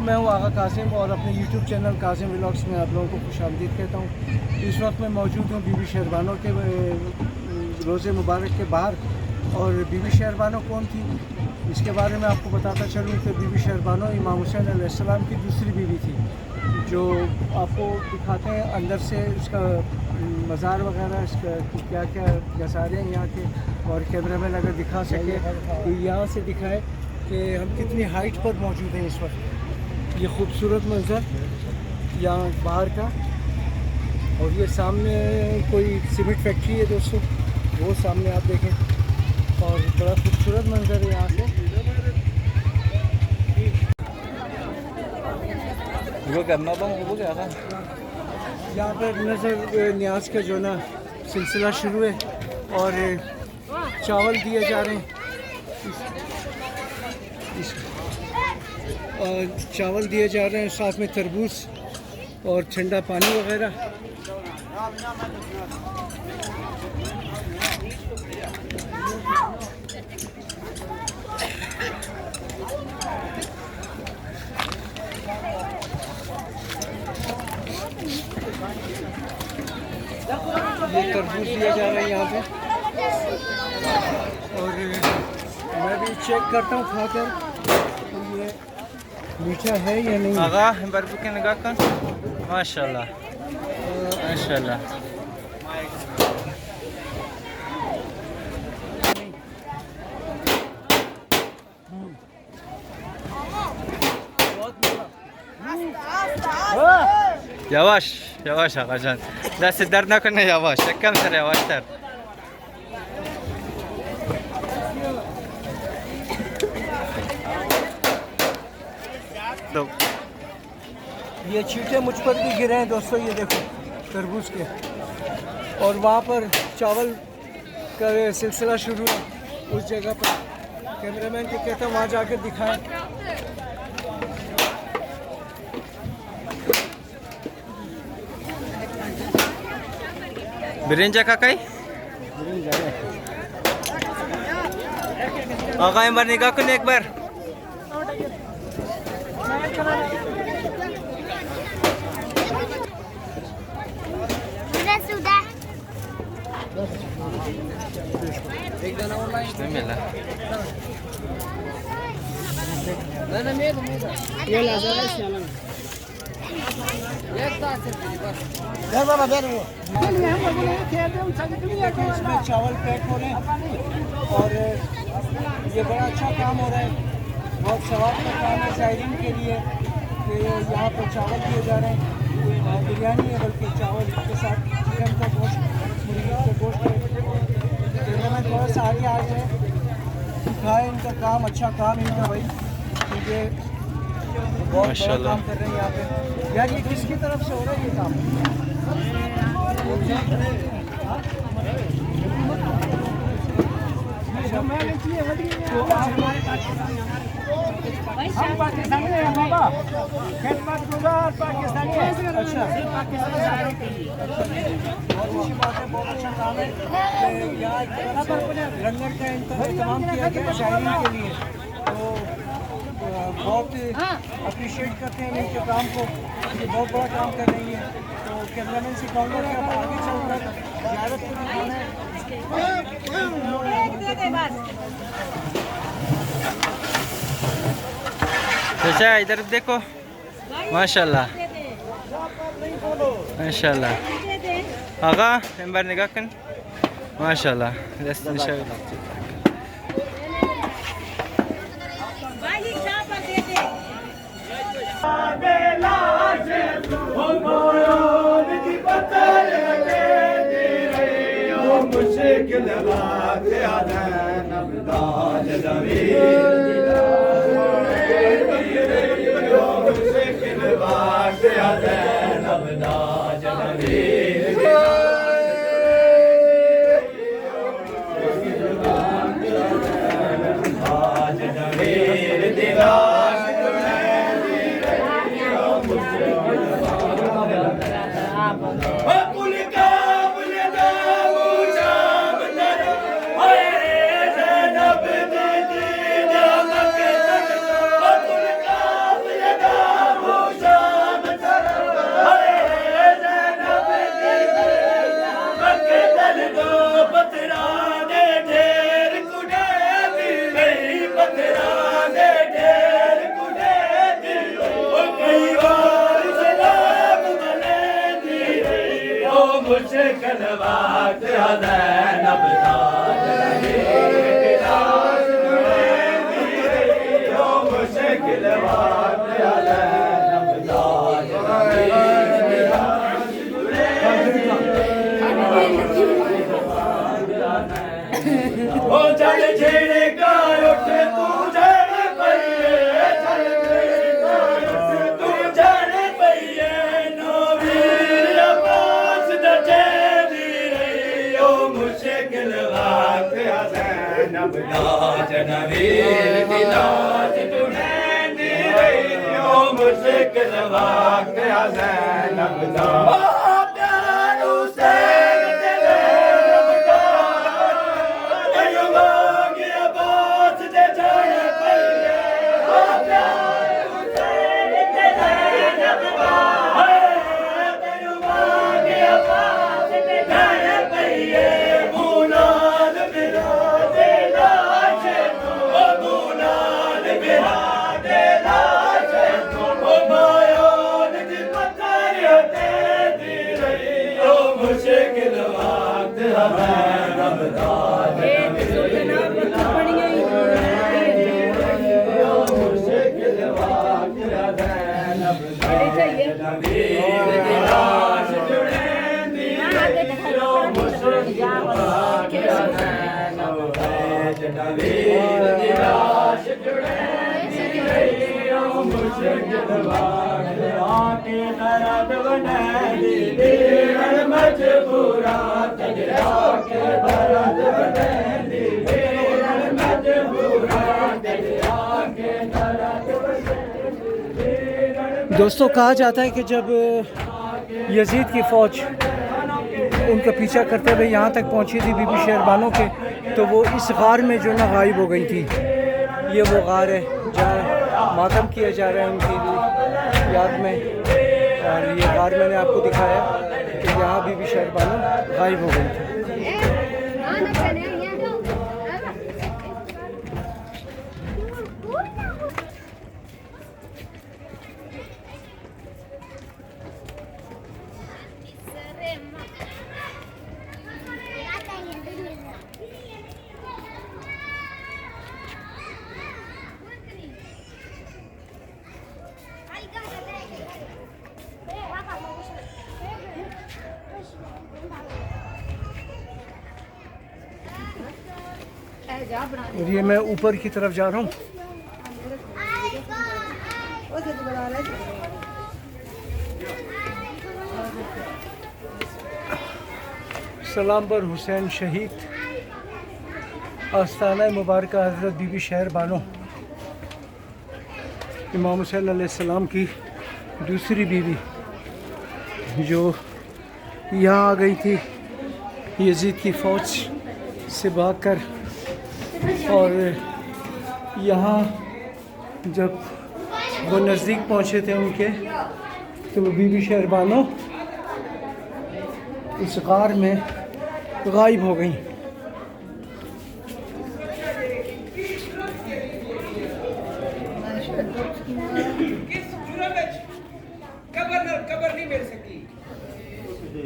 वालेकुम, मैं हूँ आगा कासिम और अपने यूट्यूब चैनल कासिम व्लॉग्स में आप लोगों को खुशामदीद कहता हूँ। इस वक्त मैं मौजूद हूँ बीबी शहरबानो के रोज़े मुबारक के बाहर। और बीबी शहरबानो कौन थी इसके बारे में आपको बताता चलूँ कि बीबी शहरबानो इमाम हुसैन अलैहिस्सलाम की दूसरी बीवी थी, जो आपको दिखाते हैं अंदर से इसका मज़ार वगैरह, इसका क्या क्या गसारे हैं यहाँ के। और कैमरा मैन अगर दिखा सके तो यहाँ से दिखाए कि हम कितनी हाइट पर मौजूद हैं इस वक्त। ये खूबसूरत मंज़र यहाँ बाहर का, और ये सामने कोई सीमेंट फैक्ट्री है दोस्तों, वो सामने आप देखें, और बड़ा खूबसूरत मंज़र है यहाँ से। वो करना था वो क्या था। यहाँ पर नज़र न्याज का जो ना सिलसिला शुरू है और चावल दिए जा रहे हैं। और चावल दिए जा रहे हैं, साथ में तरबूज और ठंडा पानी वगैरह। ये तरबूज दिया जा रहा है यहाँ पे, और मैं भी चेक करता हूँ खाकर ये मीठा है या नहीं। आगा बर्फ के निगाह कर, माशाल्लाह माशाल्लाह। Yavaş, yavaş Ağacan. Ders derdine kadar yavaş. Şekem sen yavaş der. ये छींटे मुझ पर भी गिरे हैं दोस्तों, ये देखो तरबूज के। और वहाँ पर चावल का सिलसिला शुरू है उस जगह पर। कैमरामैन को कहता हूँ वहाँ जाकर दिखाएं। Birinci kakay? Ağay एक बार निगाह करें एक बार। İşte mela. इसमें चावल पैक हो रहे हैं और ये बड़ा अच्छा काम हो रहा है, बहुत सवाब का काम है ज़ायरीन के लिए कि यहाँ पर चावल दिए जा रहे हैं। बिरयानी है बल्कि चावल के साथ चिकन का गोश्त, मुर्गी का गोश्त। में थोड़ा सा आगे आ जाए, दिखाए इनका काम, अच्छा काम इनका भाई, क्योंकि बहुत बड़ा काम कर रहे हैं यहाँ पे। यार ये किसकी तरफ से हो रहा है ये काम? तो हम पाकिस्तानी हैं बाबा, खिदमत गुजार पाकिस्तानी हैं। अच्छा, बहुत अच्छी बात है, बहुत अच्छा काम है। यहाँ लंगर का इंतजाम किया गया शायरी के लिए, तो बहुत अप्रिशिएट करते हैं इनके काम को, ये बहुत बड़ा काम कर रही है। तो कैमरामैन से कहूँगा कि आप आगे चलकर ज़ियारत को दिखाना है। चाचा इधर देखो, माशाल्लाह माशाल्लाह। आगा एक बार निगाह कर, माशाल्लाह। मुश्किल वक्त हज़ैन अबदाद मुश्किल वक्त हज़ैन अबदाद ओ चल छेड़े का उठ तू जड़ पइए चल छेड़े का उठ तू जड़ पइए नो वीर अब्बास दचे दी रही ओ मुश्किल वक्त हज़ैन अबदाद नवीर दी लाज तुने दी रही ओ मुश्किल वक्त हज़ैन अबदाद दोस्तों कहा जाता है कि जब यजीद की फ़ौज उनका पीछा करते हुए यहाँ तक पहुँची थी बीबी शेरबानो के, तो वो इस गार में जो ना गायब हो गई थी। ये वो गार है जहाँ मातम किया जा रहा है उनकी याद में, और ये गार मैंने आपको दिखाया कि यहाँ बीबी शेरबानो गायब हो गई थी। और ये मैं ऊपर की तरफ जा रहा हूँ। सलामबर हुसैन शहीद आस्ताना मुबारक हज़रत बीबी शेरबानो, इमाम हुसैन अलैहिस्सलाम की दूसरी बीवी, जो यहाँ आ गई थी यजीद की फ़ौज से भागकर, और यहाँ जब वो नज़दीक पहुँचे थे उनके, तो वो बीबी शेरबानो इस गार में गायब हो गई। कबर नहीं मिल सकी।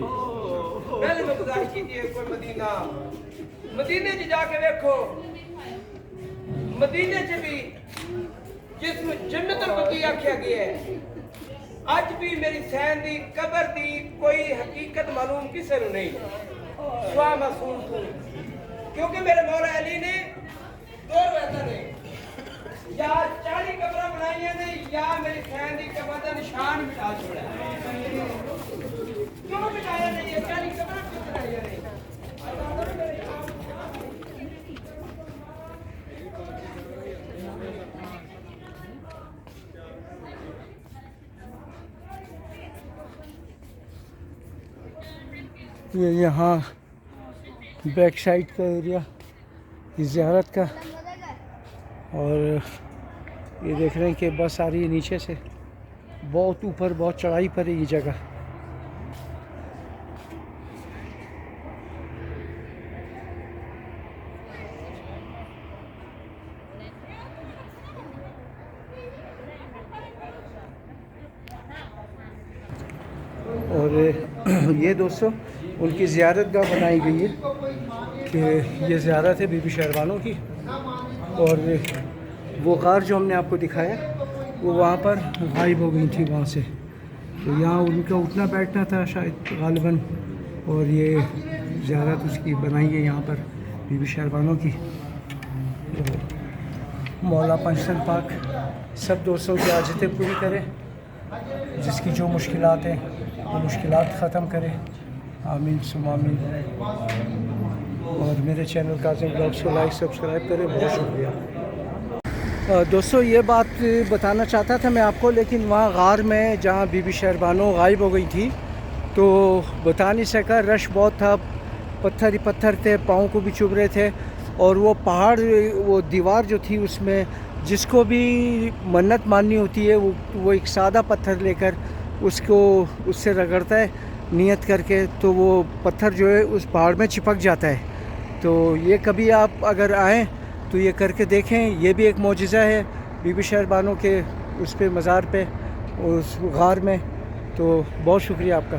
पहले मैं गुजारिश की थी कोई मदीने च जाके देखो, मदीने च भी जिसमें जन्नतुल बकी आख्या गया है, अज भी मेरी सैन दी कबर दी कोई हकीकत मालूम किसी को नहीं, स्वा मासूम तू, क्योंकि मेरे मौला अली ने दो रवायत ने या 40 कब्र बनाई ने, या मेरी सैन दी कबर का निशान मिटा छोड़ा। क्यों मिटाया नहीं? ये 40 कब्र क्यों बनाई नहीं? ये यहाँ बैक साइड का एरिया ज़ियारत का, और ये देख रहे हैं कि बस आ रही है नीचे से, बहुत ऊपर, बहुत चढ़ाई पर है ये जगह। और ये दोस्तों उनकी ज़ियारत गाह बनाई गई है कि ये ज़ियारत है बीबी शहरबानों की। और वो गार जो हमने आपको दिखाया वो वहाँ पर गायब हो गई थी वहाँ से, तो यहाँ उनका उठना बैठना था शायद गालिबन, और ये ज़ियारत उसकी बनाई है यहाँ पर बीबी शहरबानों की। तो मौला पंचतन पाक सब दोस्तों की हाजतें पूरी करे, जिसकी जो मुश्किलात हैं वो मुश्किलात ख़त्म करे, आमीन सुम आमीन। और मेरे चैनल काज़िम व्लॉग्स को लाइक सब्सक्राइब करें, बहुत शुक्रिया। दोस्तों ये बात बताना चाहता था मैं आपको, लेकिन वहाँ गार में जहाँ बीबी शहरबानो गायब हो गई थी तो बता नहीं सका, रश बहुत था, पत्थर ही पत्थर थे, पाँव को भी चुभ रहे थे। और वो पहाड़, वो दीवार जो थी उसमें जिसको भी मन्नत माननी होती है वो एक सादा पत्थर लेकर उससे रगड़ता है नियत करके, तो वो पत्थर जो है उस पहाड़ में चिपक जाता है। तो ये कभी आप अगर आएँ तो ये करके देखें, ये भी एक मौजिज़ा है बीबी शहरबानों के उस पे मज़ार पे, उस गार में। तो बहुत शुक्रिया आपका।